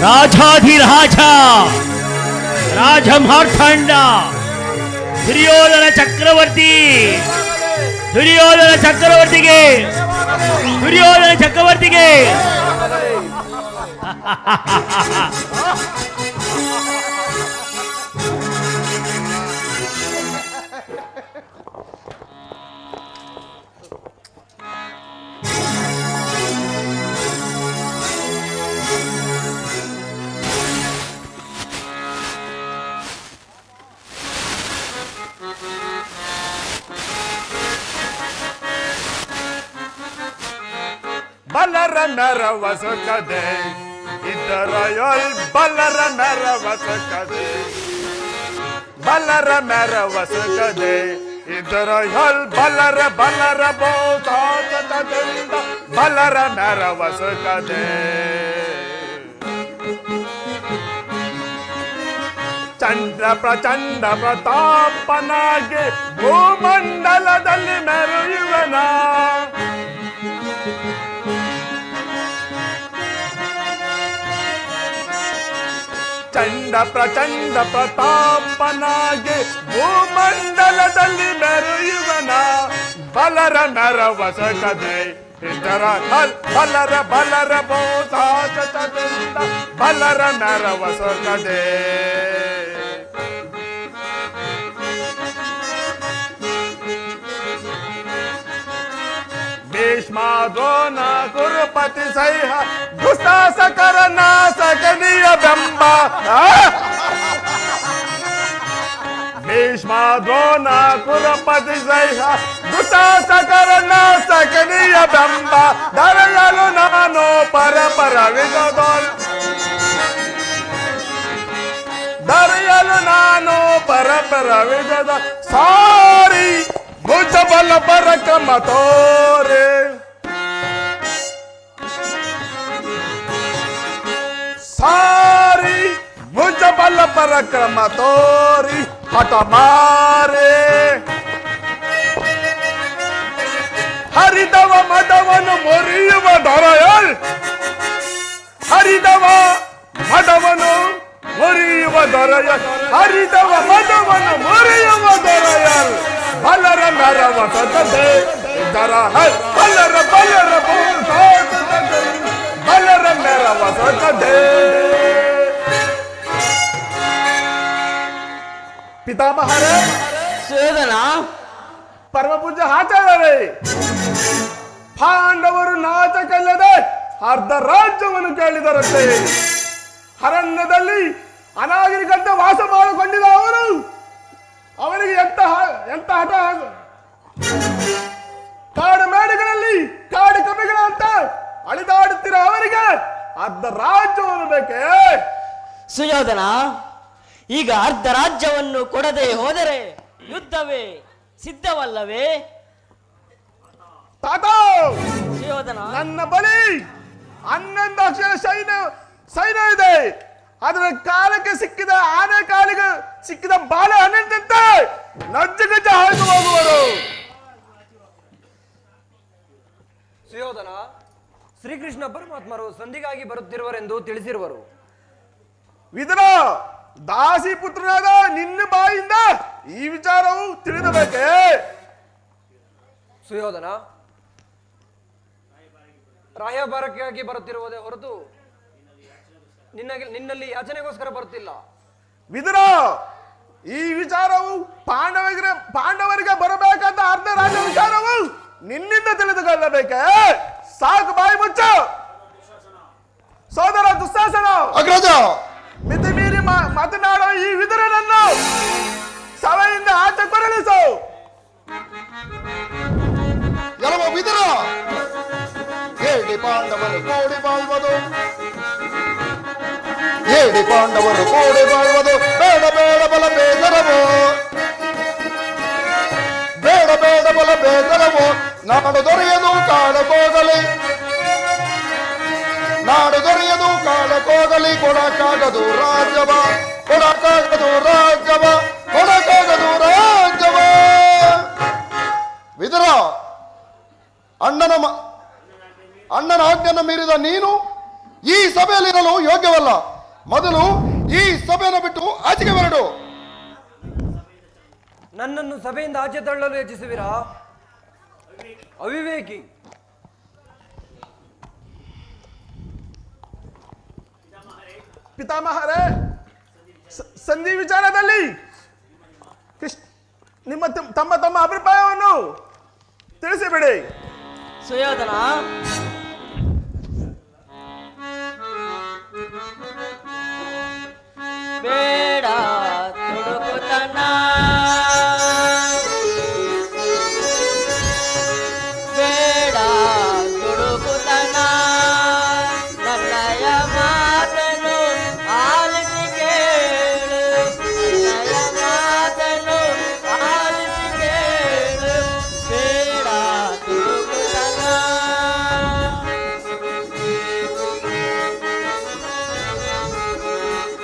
ರಾಜಾಧಿರಾಜ ರಾಜಮಾರ್ತಾಂಡ ದುರ್ಯೋಧನ ಚಕ್ರವರ್ತಿ ದುರ್ಯೋಧನ ಚಕ್ರವರ್ತಿಗೆ ಬಲರ ಮೆರವಸುತ್ತದೆ ಇದರೊಳ್ ಬಲರ ಮೆರವಸುತ್ತದೆ ಇದರೊಳ್ ಬಲರ ಬೋಸಾತದಿಂದ ಬಲರ ಮೆರವಸುತ್ತದೆ ಪ್ರಚಂಡ ಪ್ರತಾಪನಾಗಿ ಭೂಮಂಡಲದಲ್ಲಿ ಮೆರೆಯುವನ ಪ್ರಚಂಡ ಪ್ರತಾಪನಾಗಿ ಭೂಮಂಡಲದಲ್ಲಿ ಮೆರೆಯುವನ ಬಲರ ಮೆರವಸಕದೆ ಇದರ ಬಲರ ಬೋಸಾಚದಿಂದ ಬಲರ ಮೆರವಸಕದೆ ಭೀಷ್ಮ ದ್ರೋಣ ಕುರುಪತಿ ಸೈಹ ದುಸ್ಸಾಹಸಕರ ನಾಸಕನಿಯ ಬೆಂಬ ಭೀಷ್ಮ ದ್ರೋಣ ಕುರುಪತಿ ಸೈಹ ದುಸ್ಸಾಹಸಕರ ನಾಸಕನಿಯ ಬೆಂಬ ದರೆಯಲು ನಾನು ಪರಪರ ವಿಜದೋಲ್ ದರೆಯಲು ನಾನು ಪರಪರ ವಿಜದ ಸಾರಿ ಭುಜ ಬಲ ಪರಕ್ರಮ ತೋರೆ ಸಾರಿ ಭುಜ ಬಲ ಪರಕ್ರಮ ತೋರಿ ಹಠ ಮಾರೆ ಹರಿದವ ಮದವನು ಮುರಿಯುವ ದೊರೆಯಲ್ ಹರಿದವ ಮದವನು ಮುರಿಯುವ ದೊರೆಯಲ್ ಹರಿದವ ಮದವನು ಮುರಿಯುವ ದೊರೆಯಲ್ ಬಲರ ಮೆರವಸದೆ ಇದರ ಬಲರ ಬಲರ ಮೆರವಸದೆ ಪಿತಾಮಹರೇ ಸುಯೋಧನ ಪರಮ ಪೂಜ್ಯ ಆಚಾರ್ಯರೇ ಪಾಂಡವರು ನಾಚಕಲ್ಲದೆ ಅರ್ಧ ರಾಜ್ಯವನ್ನು ಕೇಳಿದರಂತೆ ಅರಣ್ಯದಲ್ಲಿ ಅನಾಗರಿಕಂತೆ ವಾಸ ಮಾಡಿಕೊಂಡಿದ್ದ ಅವರು ಅವನಿಗೆ ಎಂತ ಹಠ ಕಾಡು ಮೇಡುಗಳಲ್ಲಿ ಕಾಡು ಕಪಿಗಳಂತ ಅಳಿದಾಡುತ್ತಿರೋ ಅವರಿಗೆ ಅರ್ಧ ರಾಜ್ಯವನ್ನು ಬೇಕೇ ಸುಯೋಧನ ಈಗ ಅರ್ಧ ರಾಜ್ಯವನ್ನು ಕೊಡದೆ ಹೋದರೆ ಯುದ್ಧವೇ ಸಿದ್ಧವಲ್ಲವೇ ತಾತ ಸುಯೋಧನ ನನ್ನ ಬಳಿ 11 ಅಕ್ಷರ ಸೈನ್ಯ ಇದೆ ಅದರ ಕಾಲಕ್ಕೆ ಸಿಕ್ಕಿದ ಆನೆ ಕಾಲಿಗೆ ಸಿಕ್ಕಿದ ಬಾಳೆ ಹಣ್ಣಿನಂತೆ ನಜ್ಜಗಜ್ಜ ಹಾಯ್ದು ಹೋಗುವರು ಸುಯೋಧನ ಶ್ರೀಕೃಷ್ಣ ಪರಮಾತ್ಮರು ಸಂಧಿಗಾಗಿ ಬರುತ್ತಿರುವರೆಂದು ತಿಳಿಸಿರುವರು ವಿದುರ ದಾಸಿ ಪುತ್ರನಾದ ನಿನ್ನ ಬಾಯಿಂದ ಈ ವಿಚಾರವು ತಿಳಿದಬೇಕೆ ಸುಯೋಧನ ರಾಯಭಾರಕ್ಕಾಗಿ ಬರುತ್ತಿರುವುದೇ ಹೊರತು ನಿನ್ನಲ್ಲಿ ಯಾಚನೆಗೋಸ್ಕರ ಬರುತ್ತಿಲ್ಲ ವಿದುರ ಈ ವಿಚಾರವು ಪಾಂಡವರಿಗೆ ಬರಬೇಕಾದ ಅರ್ಧ ರಾಜ್ಯ ವಿಚಾರವು ನಿನ್ನಿಂದ ತಿಳಿದುಕೊಳ್ಳಬೇಕೆ ಸಾಕು ಬಾಯಿ ಮುಚ್ಚ ಸೋದರ ದುಸ್ಸಾಹಸನ ಅಗ್ರಜ ಮಿತಿ ಮೀರಿ ಮಾತನಾಡೋ ಈ ವಿದುರನನ್ನು ಸಭೆಯಿಂದ ಆಚೆ ಕೊರಳಿಸು ಎಲ್ಲವ ವಿದುರ ಹೇಳಿ ಪಾಂಡವರು ಕೋಡಿ ಬಾಳ್ವುದು ಹೇಳಿ ಪಾಂಡವರು ಕೋಡಿ ಬಾಳ್ವುದು ಬೇಡ ಬೇಡ ಬಲ ಬೇಸರವೋ ಬೇಡ ಬೇಡ ಬಲ ಬೇಸರವೋ ನಾಡು ದೊರೆಯದು ಕಾಲಕ್ಕೋಗಲಿ ನಾಡು ದೊರೆಯದು ಕಾಲಕ್ಕೋಗಲಿ ಕೊಡಕ್ಕಾಗದು ರಾಜ್ಯವ ಕೊಡಕ್ಕಾಗದು ರಾಜ್ಯವ ಕೊಡಕ್ಕಾಗದು ರಾಜ್ಯವ ವಿದುರ ಅಣ್ಣನ ಆಜ್ಞೆಯನ್ನು ಮೀರಿದ ನೀನು ಈ ಸಭೆಯಲ್ಲಿರಲು ಯೋಗ್ಯವಲ್ಲ. ಮೊದಲು ಈ ಸಭೆಯನ್ನು ಬಿಟ್ಟು ಆಚೆಗೆ ಹೊರಡು. ನನ್ನನ್ನು ಸಭೆಯಿಂದ ಆಚೆ ತಳ್ಳಲು ಯೋಚಿಸುವಿರಾ? ಅವಿವೇಕಿ. ಪಿತಾಮಹರೇ, ಸಂಧಿ ವಿಚಾರದಲ್ಲಿ ನಿಮ್ಮ ತಮ್ಮ ತಮ್ಮ ಅಭಿಪ್ರಾಯವನ್ನು ತಿಳಿಸಿಬಿಡಿ. ಸುಯೋಧನ, ಬೇಡ ತುಡುಕುತನ, ಬೇಡ ತುಡುಕುತನ, ನನ್ನಯ ಮಾತನು ಆಲಿಸಿ ಕೇಳು, ನನ್ನಯ ಮಾತನು ಆಲಿಸಿ ಕೇಳು, ಬೇಡ ತುಡುಕುತನ.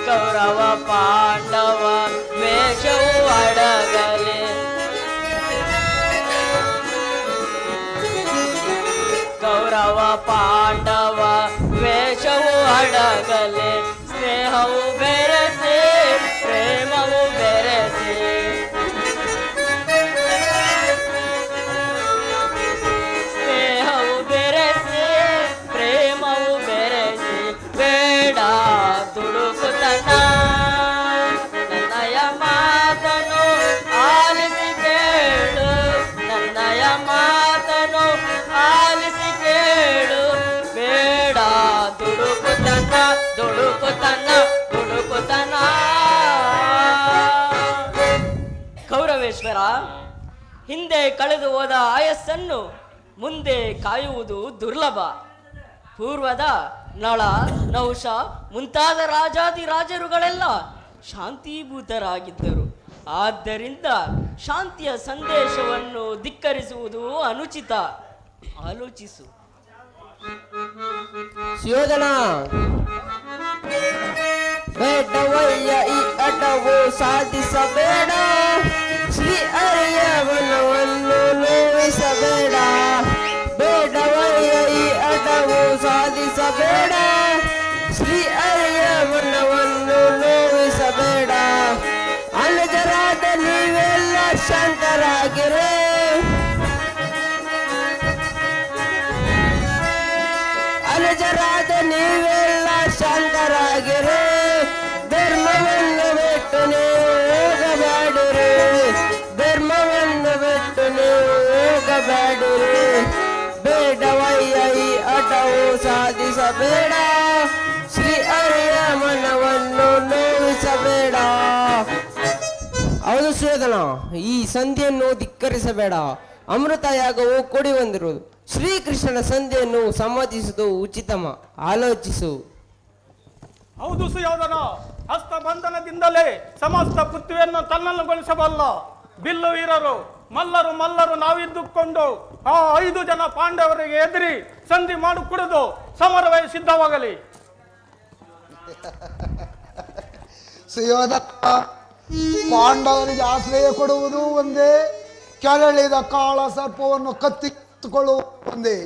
ಕೌರವ ಪಾಂಡವ ವೇಷವು ಅಡಗಲೆ, ಕೌರವ ಪಾಂಡವ ವೇಷವು ಅಡಗಲೆ, ಸ್ನೇಹವು ಬೆರೆಸಿ ಪ್ರೇಮವು ಬೆರೆಸಿ, ಸ್ನೇಹವು ಬೆರೆಸಿ ಪ್ರೇಮವು ಬೆರೆಸಿ, ಬೇಡ ತುಡುಕುತನ, ನನ್ನಯ ಮಾತನು ಆಲಿಸಿ ಕೇಳು, ನನ್ನಯ ಮಾತನು ಆಲಿಸಿ ಕೇಳು, ಬೇಡ ದುಡುಕುತನ, ದುಡುಕುತನ, ದುಡುಕುತನ. ಕೌರವೇಶ್ವರ, ಹಿಂದೆ ಕಳೆದು ಹೋದ ಆಯಸ್ಸನ್ನು ಮುಂದೆ ಕಾಯುವುದು ದುರ್ಲಭ. ಪೂರ್ವದ ನಳ, ನಹುಷ ಮುಂತಾದ ರಾಜಾದಿರಾಜರುಗಳೆಲ್ಲ ಶಾಂತಿಭೂತರಾಗಿದ್ದರು. ಆದ್ದರಿಂದ ಶಾಂತಿಯ ಸಂದೇಶವನ್ನು ಧಿಕ್ಕರಿಸುವುದು ಅನುಚಿತ. ಆಲೋಚಿಸು. ಸುಯೋಧನ, ಬೇಡವಯ್ಯ ಈ ಅಟವು ಸಾಧಿಸಬೇಡ, ಶ್ರೀ ಅರಿಯ ವನವನ್ನು ನೋವಿಸಬೇಡ, ಬೇಡವಯ್ಯ ಈ ಅಟವು ಸಾಧಿಸಬೇಡ, ಶ್ರೀ ಅರಿಯ ವನವನ್ನು ನೋವಿಸಬೇಡ, ಅನುಜರಾದ ನೀವೆಲ್ಲ ಶಾಂತರಾಗಿರೇ, ಅನುಜರಾದ ನೀವೆಲ್ಲ ಶಾಂತರಾಗಿರೇ, ಧರ್ಮವನ್ನು ಬಿಟ್ಟು ನೀವು ಹೋಗಬೇಡಿರಿ, ಧರ್ಮವನ್ನು ಬಿಟ್ಟು ನೀವು ಹೋಗಬೇಡಿರಿ, ಬೇಡವಯ್ಯ ಈ ಅಟವು ಸಾಧಿಸಬೇಡ, ಶ್ರೀ ಹರಿಯ ಮನವನ್ನು ನೋವಿಸಬೇಡ. ಹೌದು ಸುಯೋಧನ, ಈ ಸಂಧಿಯನ್ನು ಧಿಕ್ಕರಿಸಬೇಡ. ಅಮೃತ ಯಾಗವು ಕೂಡಿ ಬಂದಿರುವುದು. ಶ್ರೀಕೃಷ್ಣನ ಸಂಧಿಯನ್ನು ಸಮ್ಮತಿಸುವುದು ಉಚಿತಮ. ಆಲೋಚಿಸು. ಹೌದು ಸುಯೋಧನ, ಹಸ್ತ ಬಂಧನದಿಂದಲೇ ಸಮಸ್ತ ಪೃಥ್ವಿಯನ್ನು ತನ್ನನ್ನುಗೊಳಿಸಬಲ್ಲ ಬಿಲ್ಲು ವೀರರು ಮಲ್ಲರು ನಾವಿದ್ದುಕೊಂಡು ಆ 5 ಜನ ಪಾಂಡವರಿಗೆ ಎದುರಿ ಸಂಧಿ ಮಾಡಿಕೊಡುವುದು ಸಮರವೇ ಸಿದ್ಧವಾಗಲಿ. ಸುಯೋಧನ, ಪಾಂಡವರಿಗೆ ಆಶ್ರಯ ಕೊಡುವುದು ಒಂದೇ, ಕೆರಳಿದ ಕಾಳ ಸರ್ಪವನ್ನು ಕತ್ತಿಕೊಳ್ಳುವುದು ಒಂದೇ.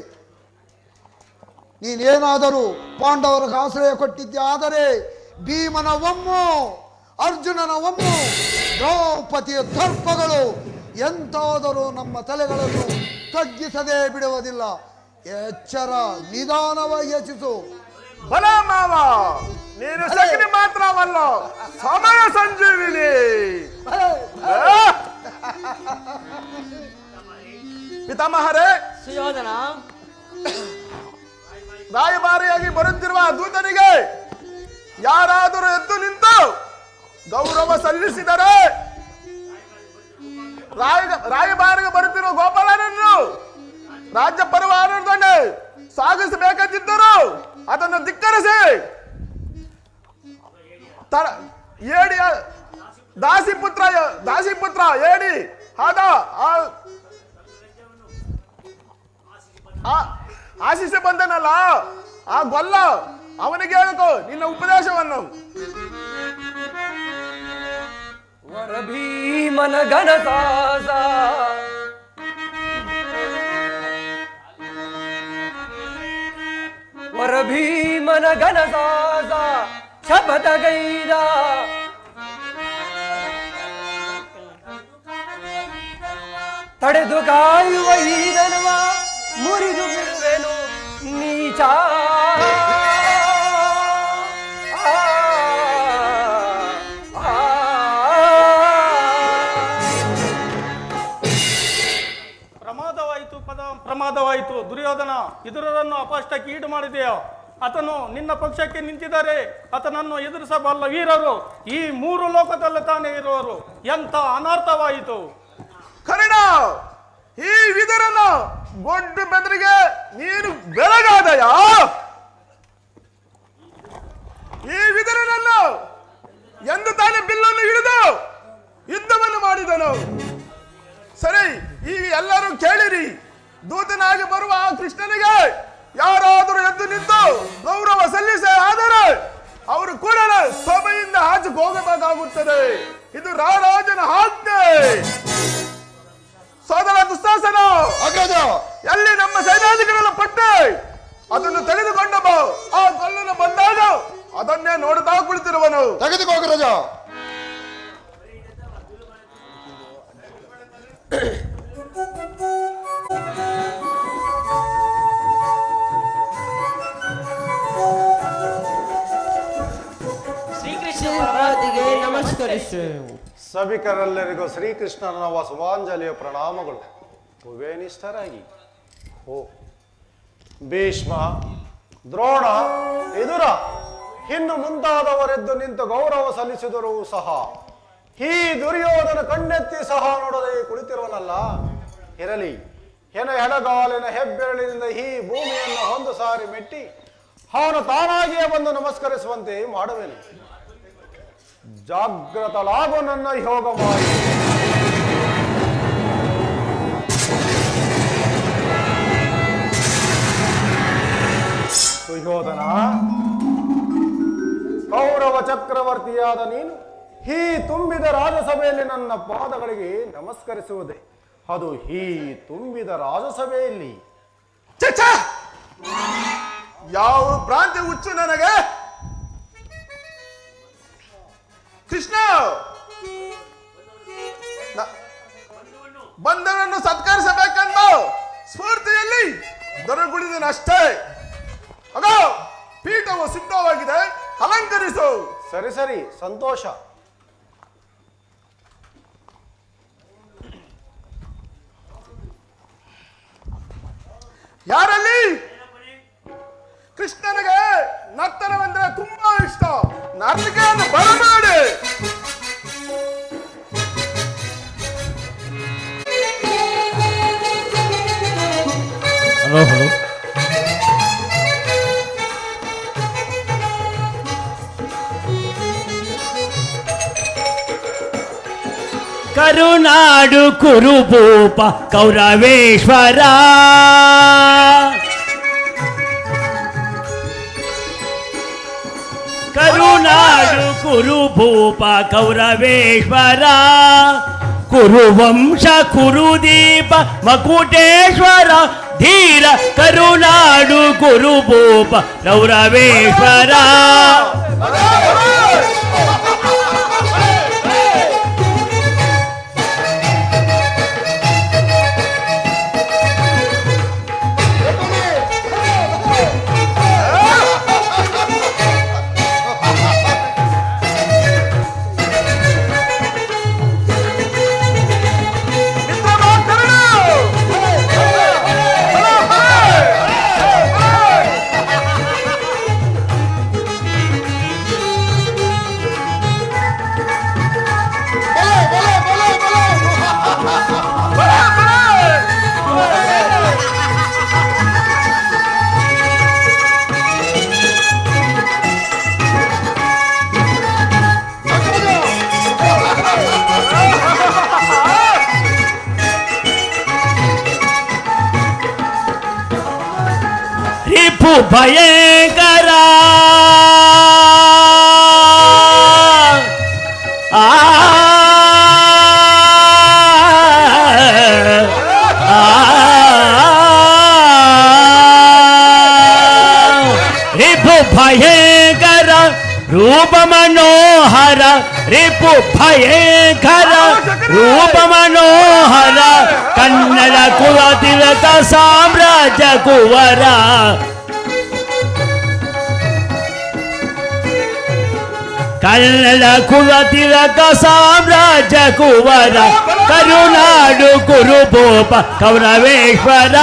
ನೀನೇನಾದರೂ ಪಾಂಡವರಿಗೆ ಆಶ್ರಯ ಕೊಟ್ಟಿದ್ದೆ ಭೀಮನ ಒಮ್ಮು, ಅರ್ಜುನನ ಒಮ್ಮು, ದ್ರೌಪದಿಯ ದರ್ಪಗಳು ಎಂತಾದರೂ ನಮ್ಮ ತಲೆಗಳನ್ನು ತಗ್ಗಿಸದೇ ಬಿಡುವುದಿಲ್ಲ. ಎಚ್ಚರ, ನಿಧಾನವಾಗಿ ಯೋಚಿಸು. ಬಲ ಮಾವ, ನೀನು ಶಕ್ತಿ ಮಾತ್ರವಲ್ಲ, ಸಮಯ ಸಂಜೀವಿನಿ. ಪಿತಾಮಹರೇ, ಸುಯೋಧನ, ರಾಯಭಾರಿಯಾಗಿ ಬರುತ್ತಿರುವ ದೂತನಿಗೆ ಯಾರಾದರೂ ಎದ್ದು ನಿಂತು ಗೌರವ ಸಲ್ಲಿಸಿದರೆ ರಾಯಭಾರಿಗೆ ಬರುತ್ತಿರುವ ಗೋಪಾಲನನ್ನು ರಾಜ್ಯ ಪರಿವಾರದೊಂದಿಗೆ ಸಾಗಿಸಬೇಕಂತಿದ್ದರು ಅದನ್ನು ಧಿಕ್ಕರಿಸಿ ಏಡಿ ದಾಸಿಪುತ್ರ ಏಡಿ ಆದ ಆಶಿಸಿ ಬಂದನಲ್ಲ ಆ ಗೊಲ್ಲ, ಅವನಿಗೆ ಹೇಳಕೋ ನಿನ್ನ ಉಪದೇಶವನ್ನು. ವರ ಭೀಮನ ಘನಸಾಸ ಭೀಮನ ಘನಸಾಸ ಶಪಥಗೈದ ತಡೆದು ಕಾಯುವ ಈ ಧನುವ ಮುರಿದು ಬಿಡುವೆನು ನೀಚ. ಪ್ರಮಾದವಾಯಿತು. ದುರ್ಯೋಧನ ಇತರರನ್ನು ಅಪಷ್ಟಕ್ಕೆ ಈಡು ಮಾಡಿದೆಯೋ, ಆತನು ನಿನ್ನ ಪಕ್ಷಕ್ಕೆ ನಿಂತಿದ್ದಾರೆ, ಆತನನ್ನು ಎದುರಿಸಬಲ್ಲ ವೀರರು ಈ ಮೂರು ಲೋಕದಲ್ಲಿ ತಾನೇ ಇರುವರು. ಎಂಥ ಅನರ್ಥವಾಯಿತು. ಕರ್ಣ, ಈ ವಿದರನ ಗೊಡ್ಡು ಬೆದರಿಗೆ ನೀನು ಬೆಳಗಾದಯ. ಈ ವಿದರನನ್ನು ಎಂದು ತಾನೇ ಬಿಲ್ಲನ್ನು ಹಿಡಿದು ಯುದ್ಧವನ್ನು ಮಾಡಿದನು. ಸರಿ, ಈಗ ಎಲ್ಲರೂ ಕೇಳಿರಿ. ದೂತನಾಗಿ ಬರುವ ಆ ಕೃಷ್ಣನಿಗೆ ಯಾರಾದರೂ ಎದ್ದು ನಿಂತು ಗೌರವ ಸಲ್ಲಿಸೇ ಆದರೆ ಅವರು ಕೂಡಲೇ ಸಭೆಯಿಂದ ಆಚೆ ಹೋಗಬೇಕಾಗುತ್ತದೆ. ಇದು ರಾಜನ ಆಜ್ಞೆ. ಸೋದರ ದುಸ್ಸಾಸನ, ಅಗ್ರಜ, ಎಲ್ಲಿ ನಮ್ಮ ಸೈನ್ಯಾಧಿಕಾರಿಗಳ ಪಟ್ಟೆ ಅದನ್ನು ತೆಗೆದುಕೊಂಡ ಬಾ. ಆ ಕಲ್ಲನ್ನು ಬಂದಾಗ ಅದನ್ನೇ ನೋಡುತ್ತಾ ಕುಳಿತಿರುವನು. ತೆಗೆದುಕೋ ಅಗ್ರಜ. ಶ್ರೀಪಾದಿಗೆ ನಮಸ್ಕರಿಸುವೆವು. ಸಭಿಕರೆಲ್ಲರಿಗೂ ಶ್ರೀಕೃಷ್ಣನ ವಸುವಾಂಜಲಿಯ ಪ್ರಣಾಮಗಳು. ಭುವೇನಿಷ್ಠರಾಗಿ ಓ ಭೀಷ್ಮ, ದ್ರೋಣ, ವಿದುರ ಇನ್ನು ಮುಂತಾದವರೆದ್ದು ನಿಂತು ಗೌರವ ಸಲ್ಲಿಸಿದರೂ ಸಹ ಈ ದುರ್ಯೋಧನ ಕಣ್ಣೆತ್ತಿ ಸಹ ನೋಡದೆ ಕುಳಿತಿರುವನಲ್ಲ. ಇರಲಿ, ಎಡಗಾಲಿನ ಹೆಬ್ಬೆರಳಿನಿಂದ ಈ ಭೂಮಿಯನ್ನು ಒಂದು ಸಾರಿ ಮೆಟ್ಟಿ ಅವನು ತಾನಾಗಿಯೇ ಬಂದು ನಮಸ್ಕರಿಸುವಂತೆ ಮಾಡುವೆನು. ಜಾಗ್ರತಲಾಗು ನನ್ನ ಯೋಗ ಮಾಡಿ. ಸುಯೋಧನ, ಕೌರವ ಚಕ್ರವರ್ತಿಯಾದ ನೀನು ಈ ತುಂಬಿದ ರಾಜಸಭೆಯಲ್ಲಿ ನನ್ನ ಪಾದಗಳಿಗೆ ನಮಸ್ಕರಿಸುವುದೇ, ಅದು ಈ ತುಂಬಿದ ರಾಜಸಭೆಯಲ್ಲಿ. ಯಾವ ಭ್ರಾಂತಿ ಹುಚ್ಚು ನನಗೆ. ಕೃಷ್ಣ, ಬಂಧನನ್ನು ಸತ್ಕರಿಸಬೇಕೆಂಬ ಸ್ಫೂರ್ತಿಯಲ್ಲಿ ದೊರಗುಳಿದನಷ್ಟೇ. ಆಗ ಪೀಠವು ಸಿದ್ಧವಾಗಿದೆ, ಅಲಂಕರಿಸು. ಸರಿ ಸರಿ, ಸಂತೋಷ. ಯಾರಲ್ಲಿ ಕೃಷ್ಣನಿಗೆ ನರ್ತನವೆಂದರೆ ತುಂಬಾ ಇಷ್ಟ. ನರ್ತಿಕೆಯನ್ನು ಬರಮಾಡಿ. ಹಲೋ ಹಲೋ, ಕರುನಾಡು ಕುರುಭೂಪ ಕೌರವೇಶ್ವರ, ಕರುನಾಡು ಕುರುಭೂಪ ಕೌರವೇಶ್ವರ, ಕುರುವಂಶ ಕುರುದೀಪ ಮಕುಟೇಶ್ವರ, ಧೀರ ಕರುನಾಡು ಕುರುಭೂಪ ಕೌರವೇಶ್ವರ. ರಿಪು ಭಯಂಕರ, ರೂಪ ಮನೋಹರ ರಿಪು ಭಯಂಕರ ರೂಪ ಮನೋಹರ ಕನ್ನಡ ಕುಲ ತಿಲಕ ಸಾಮ್ರಾಜ್ಯ ಕುವರ ಕನ್ನಡ ಕುಲ ತಿಲಕ ಸಾಮ್ರಾಜ್ಯ ಕುವರ ಕರುನಾಡು ಕುರುಭೂಪ ಕೌರವೇಶ್ವರ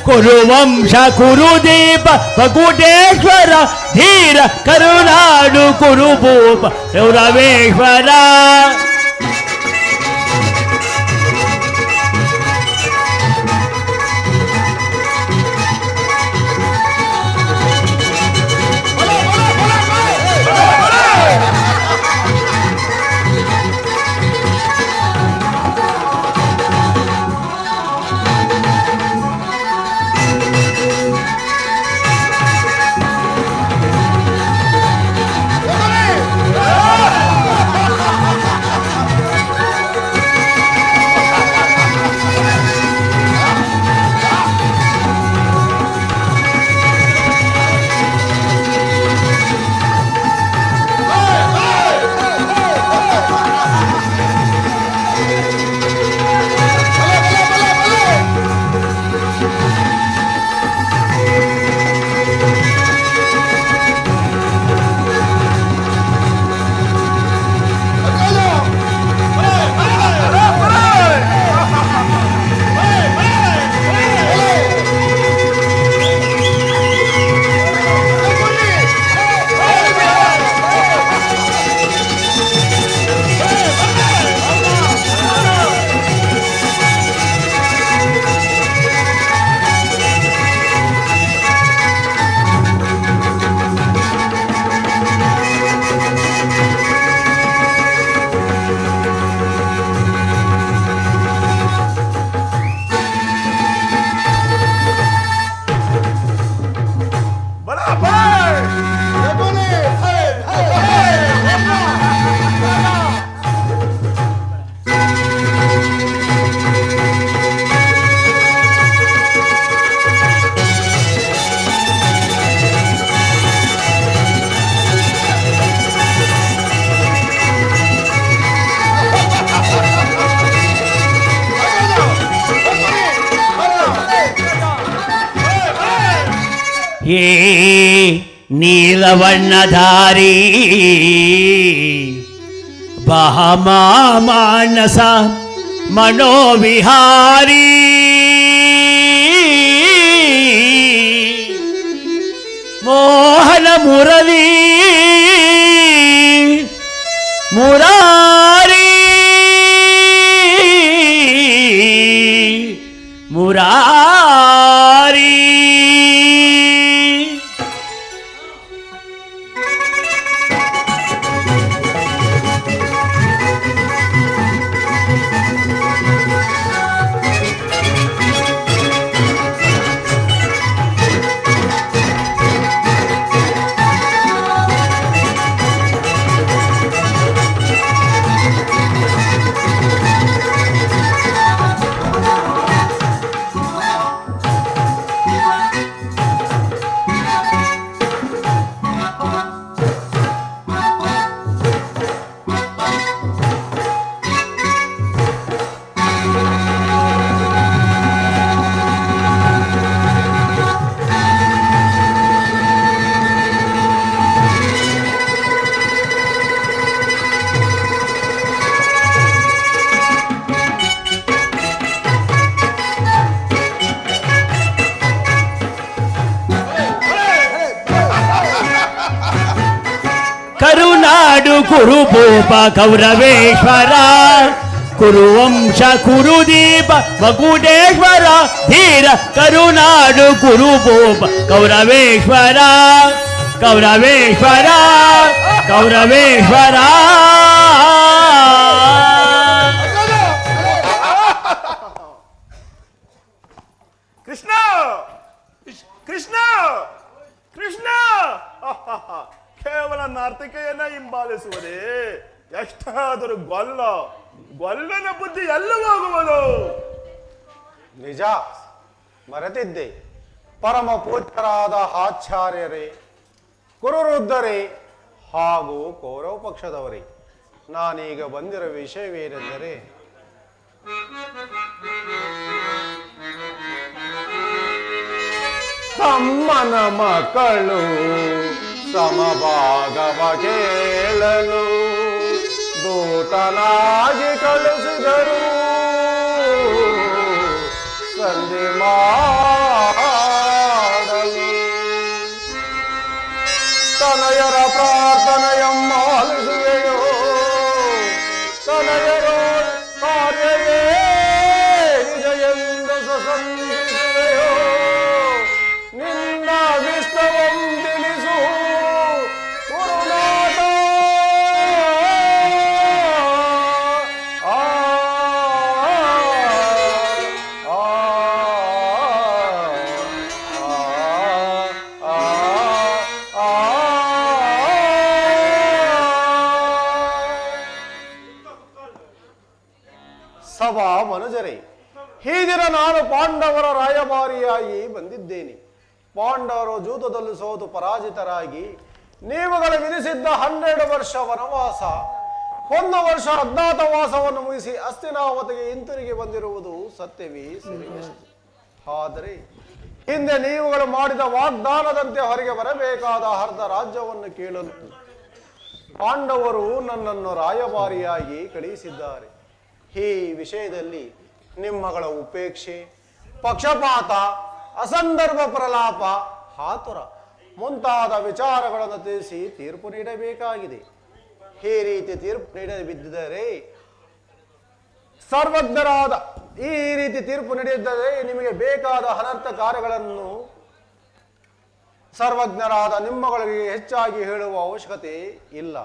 ಕುರುವಂಶ ಕುರುದೀಪ ಮಕುಟೇಶ್ವರ ಧೀರ ಕರುನಾಡು ಕುರುಭೂಪ ಕೌರವೇಶ್ವರ ಏ ನೀಲವಣ್ಣಧಾರಿ ಬಹಮಾನಸ ಮನೋವಿಹಾರಿ ಮೋಹನ ಮುರಳಿ ಮುರಾರಿ ಮುರಾರಿ ಕರುನಾಡು ಕುರುಭೂಪ ಕೌರವೇಶ್ವರ ಕುರುವಂಶ ಕುರುದೀಪ ಮಕುಟೇಶ್ವರ ಧೀರ ಕರುನಾಡು ಕುರುಭೂಪ ಕೌರವೇಶ್ವರ ಕೌರವೇಶ್ವರ ಕೌರವೇಶ್ವರ ಕೃಷ್ಣ ಕೃಷ್ಣ ಕೃಷ್ಣ ಕೇವಲ ನಾರ್ತಿಕೆಯನ್ನ ಹಿಂಬಾಲಿಸುವುದೇ ಎಷ್ಟಾದರೂ ಗೊಲ್ಲನ ಬುದ್ಧಿ ಎಲ್ಲ ಹೋಗುವುದು. ನಿಜ ಮರೆತಿದ್ದೆ. ಪರಮ ಪೂಜ್ಯರಾದ ಆಚಾರ್ಯರೇ, ಕುರುವೃದ್ಧರೇ, ಹಾಗೂ ಕೌರವ ಪಕ್ಷದವರೇ, ನಾನೀಗ ಬಂದಿರೋ ವಿಷಯವೇನೆಂದರೆ ತಮ್ಮನ ಮಕ್ಕಳು ಸಮಭಾಗವ ಕೇಳಲು ದೂತನಾಗಿ ಕಳಿಸಿದರು. ಸಂಧಿ ಮಾಡಲು ತನಯರ ಪ್ರಾರ್ಥನೆಯಮ್ಮ ಆಲಿಸುವೆಯೋ, ತನಯರೋ ಕಾರ್ಯವೇ ನಿಜ ಎಂದು ಸಂತೈಸುವೆಯೋ. ನಿನ್ನ ವಿಷ್ಣುವಂ ತಿಳಿಸು ಗುರುನಾಥ. ಆ ಸಭಾ ಮನುಜರೇ, ಈ ದಿನ ನಾನು ಪಾಂಡವರ ರಾಯಭಾರಿಯಾಗಿ ಬಂದಿದ್ದೇನೆ. ಪಾಂಡವರು ಜೂತದಲ್ಲಿ ಸೋತು ಪರಾಜಿತರಾಗಿ ನೀವುಗಳು ವಿಧಿಸಿದ್ದ 12 ವರ್ಷ ವನವಾಸ, 1 ವರ್ಷ ಅಜ್ಞಾತವಾಸವನ್ನು ಮುಗಿಸಿ ಹಸ್ತಿನಾವತಿಗೆ ಹಿಂತಿರುಗಿ ಬಂದಿರುವುದು ಸತ್ಯವೇ ಸರಿಯಷ್ಟೆ. ಆದರೆ ಹಿಂದೆ ನೀವುಗಳು ಮಾಡಿದ ವಾಗ್ದಾನದಂತೆ ಹೊರಗೆ ಬರಬೇಕಾದ ಅರ್ಧ ರಾಜ್ಯವನ್ನು ಕೇಳಲು ಪಾಂಡವರು ನನ್ನನ್ನು ರಾಯಭಾರಿಯಾಗಿ ಕಳುಹಿಸಿದ್ದಾರೆ. ಈ ವಿಷಯದಲ್ಲಿ ನಿಮ್ಮಗಳ ಉಪೇಕ್ಷೆ, ಪಕ್ಷಪಾತ, ಅಸಂದರ್ಭ ಪ್ರಲಾಪ, ಆತುರ ಮುಂತಾದ ವಿಚಾರಗಳನ್ನು ತಿಳಿಸಿ ತೀರ್ಪು ನೀಡಬೇಕಾಗಿದೆ. ಈ ರೀತಿ ತೀರ್ಪು ನೀಡಬಿದ್ದರೆ ಸರ್ವಜ್ಞರಾದ ಈ ರೀತಿ ತೀರ್ಪು ನೀಡಿದ್ದರೆ ನಿಮಗೆ ಬೇಕಾದ ಅನರ್ಥ ಕಾರ್ಯಗಳನ್ನು ಸರ್ವಜ್ಞರಾದ ನಿಮ್ಮಗಳಿಗೆ ಹೆಚ್ಚಾಗಿ ಹೇಳುವ ಅವಶ್ಯಕತೆ ಇಲ್ಲ.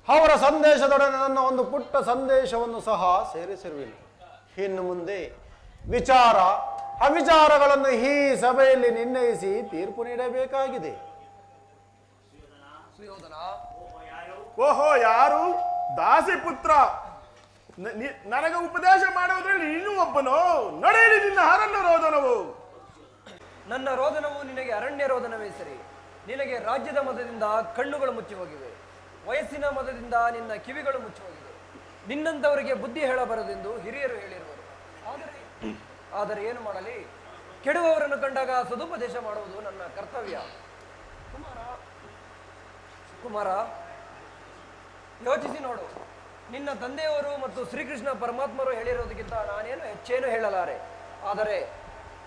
ಅವರ ಸಂದೇಶದೊಡನೆ ನನ್ನ ಒಂದು ಪುಟ್ಟ ಸಂದೇಶವನ್ನು ಸಹ ಸೇರಿಸಿರುವಿಲ್ಲ. ಇನ್ನು ಮುಂದೆ ವಿಚಾರ ಅವಿಚಾರಗಳನ್ನು ಈ ಸಭೆಯಲ್ಲಿ ನಿರ್ಣಯಿಸಿ ತೀರ್ಪು ನೀಡಬೇಕಾಗಿದೆ. ಓಹೋ, ಯಾರು? ದಾಸಿ ಪುತ್ರ, ನನಗೆ ಉಪದೇಶ ಮಾಡುವುದರಲ್ಲಿ ನೀನು ಒಬ್ಬನೋ? ನಡೆಯಲಿ ನಿನ್ನ ಅರಣ್ಯ ರೋದನವು. ನನ್ನ ರೋದನವು ನಿನಗೆ ಅರಣ್ಯ ರೋದನವೇ ಸರಿ. ನಿನಗೆ ರಾಜ್ಯದ ಮದದಿಂದ ಕಣ್ಣುಗಳು ಮುಚ್ಚಿ ಹೋಗಿವೆ, ವಯಸ್ಸಿನ ಮದದಿಂದ ನಿನ್ನ ಕಿವಿಗಳು ಮುಚ್ಚಿ ಹೋಗಿವೆ. ನಿನ್ನಂತವರಿಗೆ ಬುದ್ಧಿ ಹೇಳಬಾರದೆಂದು ಹಿರಿಯರು ಹೇಳಿರುವರು. ಆದರೆ ಏನು ಮಾಡಲಿ, ಕೆಡುವವರನ್ನು ಕಂಡಾಗ ಸದುಪದೇಶ ಮಾಡುವುದು ನನ್ನ ಕರ್ತವ್ಯ. ಕುಮಾರ, ಯೋಚಿಸಿ ನೋಡು. ನಿನ್ನ ತಂದೆಯವರು ಮತ್ತು ಶ್ರೀಕೃಷ್ಣ ಪರಮಾತ್ಮರು ಹೇಳಿರೋದಕ್ಕಿಂತ ನಾನೇನು ಹೆಚ್ಚೇನು ಹೇಳಲಾರೆ. ಆದರೆ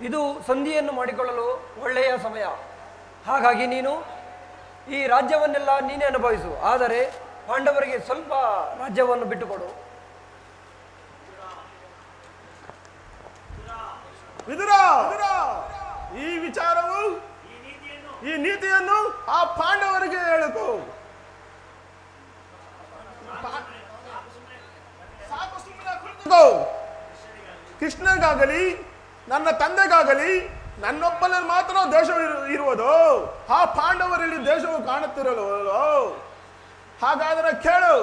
ಇದು ಸಂಧಿಯನ್ನು ಮಾಡಿಕೊಳ್ಳಲು ಒಳ್ಳೆಯ ಸಮಯ. ಹಾಗಾಗಿ ನೀನು ಈ ರಾಜ್ಯವನ್ನೆಲ್ಲ ನೀನೇ ಅನುಭವಿಸು. ಆದರೆ ಪಾಂಡವರಿಗೆ ಸ್ವಲ್ಪ ರಾಜ್ಯವನ್ನು ಬಿಟ್ಟುಕೊಡು. ವಿದುರ, ಈ ವಿಚಾರವು ಈ ನೀತಿಯನ್ನು ಆ ಪಾಂಡವರಿಗೆ ಹೇಳಕು. ಕೃಷ್ಣಗಾಗಲಿ ನನ್ನ ತಂದೆಗಾಗಲಿ ನನ್ನೊಬ್ಬನ ಮಾತ್ರ ದೇಶ ಇರುವುದು. ಆ ಪಾಂಡವರಲ್ಲಿ ದೇಶವು ಕಾಣುತ್ತಿರಲು. ಹಾಗಾದರೆ ಕೇಳು,